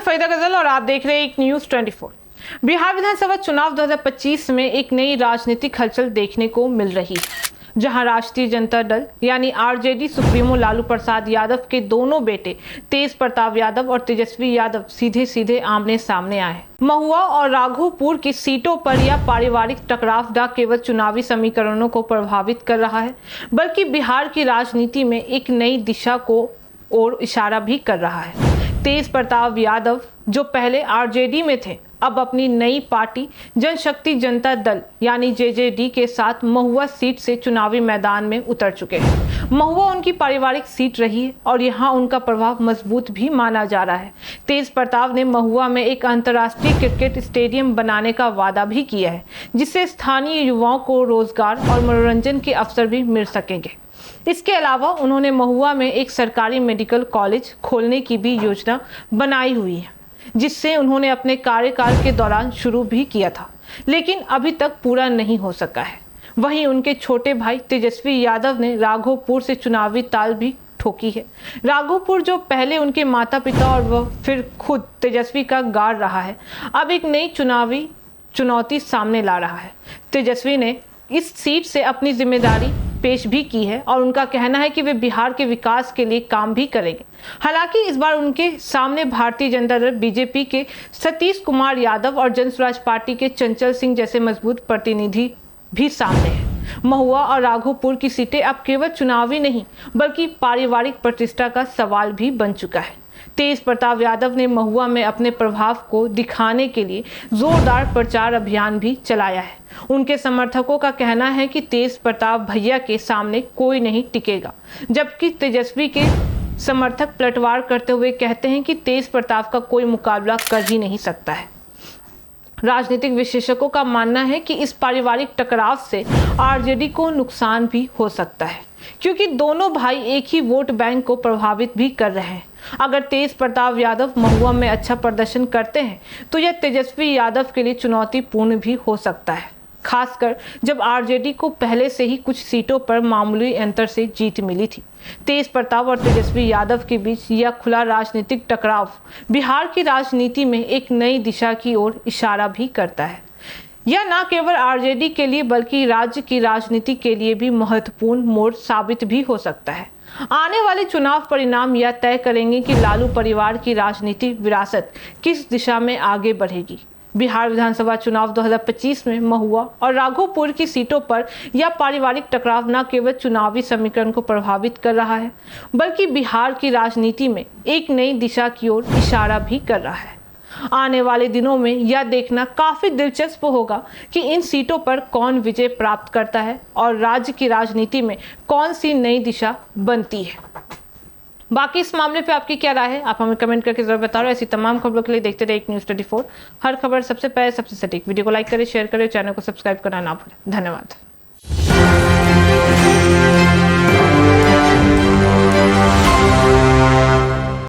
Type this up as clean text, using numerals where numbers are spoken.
फरीदा गजल और आप देख रहे हैं एक न्यूज़ 24। बिहार विधानसभा चुनाव 2025 में एक नई राजनीतिक हलचल देखने को मिल रही है, जहां राष्ट्रीय जनता दल यानी आरजेडी सुप्रीमो लालू प्रसाद यादव के दोनों बेटे तेज प्रताप यादव और तेजस्वी यादव सीधे सीधे आमने सामने आए। महुआ और राघोपुर की सीटों पर यह पारिवारिक टकराव न केवल चुनावी समीकरणों को प्रभावित कर रहा है, बल्कि बिहार की राजनीति में एक नई दिशा को और इशारा भी कर रहा है। तेज प्रताप यादव जो पहले आरजेडी में थे, अब अपनी नई पार्टी जनशक्ति जनता दल यानी जेजेडी के साथ महुआ सीट से चुनावी मैदान में उतर चुके हैं। महुआ उनकी पारिवारिक सीट रही है और यहां उनका प्रभाव मजबूत भी माना जा रहा है। तेज प्रताप ने महुआ में एक अंतर्राष्ट्रीय क्रिकेट स्टेडियम बनाने का वादा भी किया है, जिससे स्थानीय युवाओं को रोजगार और मनोरंजन के अवसर भी मिल सकेंगे। इसके अलावा उन्होंने महुआ में एक सरकारी मेडिकल कॉलेज खोलने की भी योजना बनाई हुई है, जिससे उन्होंने अपने कार्यकाल के दौरान शुरू भी किया था, लेकिन अभी तक पूरा नहीं हो सका है। वहीं उनके छोटे भाई तेजस्वी यादव ने राघोपुर से चुनावी ताल भी ठोकी है। राघोपुर जो पहले उनके माता पिता और वह फिर खुद तेजस्वी का गाड़ रहा है, अब एक नई चुनावी चुनौती सामने ला रहा है। तेजस्वी ने इस सीट से अपनी जिम्मेदारी पेश भी की है और उनका कहना है कि वे बिहार के विकास के लिए काम भी करेंगे। हालांकि इस बार उनके सामने भारतीय जनता दल बीजेपी के सतीश कुमार यादव और जनसुराज पार्टी के चंचल सिंह जैसे मजबूत प्रतिनिधि भी सामने हैं। महुआ और राघोपुर की सीटें अब केवल चुनावी नहीं, बल्कि पारिवारिक प्रतिष्ठा का सवाल भी बन चुका है। तेज प्रताप यादव ने महुआ में अपने प्रभाव को दिखाने के लिए जोरदार प्रचार अभियान भी चलाया है। उनके समर्थकों का कहना है कि तेज प्रताप भैया के सामने कोई नहीं टिकेगा, जबकि तेजस्वी के समर्थक पलटवार करते हुए कहते हैं कि तेज प्रताप का कोई मुकाबला कर ही नहीं सकता है। राजनीतिक विशेषज्ञों का मानना है कि इस पारिवारिक टकराव से आरजेडी को नुकसान भी हो सकता है, क्योंकि दोनों भाई एक ही वोट बैंक को प्रभावित भी कर रहे हैं। अगर तेज प्रताप यादव महुआ में अच्छा प्रदर्शन करते हैं तो यह तेजस्वी यादव के लिए चुनौतीपूर्ण भी हो सकता है, खासकर जब आरजेडी को पहले से ही कुछ सीटों पर मामूली अंतर से जीत मिली थी। तेज प्रताप और तेजस्वी यादव के बीच यह खुला राजनीतिक टकराव बिहार की राजनीति में एक नई दिशा की ओर इशारा भी करता है। यह न केवल आरजेडी के लिए बल्कि राज्य की राजनीति के लिए भी महत्वपूर्ण मोड़ साबित भी हो सकता है। आने वाले चुनाव परिणाम यह तय करेंगे कि लालू परिवार की राजनीतिक विरासत किस दिशा में आगे बढ़ेगी। बिहार विधानसभा चुनाव 2025 में महुआ और राघोपुर की सीटों पर यह पारिवारिक टकराव न केवल चुनावी समीकरण को प्रभावित कर रहा है, बल्कि बिहार की राजनीति में एक नई दिशा की ओर इशारा भी कर रहा है। आने वाले दिनों में यह देखना काफी दिलचस्प होगा कि इन सीटों पर कौन विजय प्राप्त करता है और राज्य की राजनीति में कौन सी नई दिशा बनती है। बाकी इस मामले पे आपकी क्या राय है, आप हमें कमेंट करके जरूर बताओ। ऐसी तमाम खबरों के लिए देखते रहे एक न्यूज़ 24। हर खबर सबसे पहले सबसे सटीक। वीडियो को लाइक करें, शेयर करें, चैनल को सब्सक्राइब करना ना भूलें। धन्यवाद।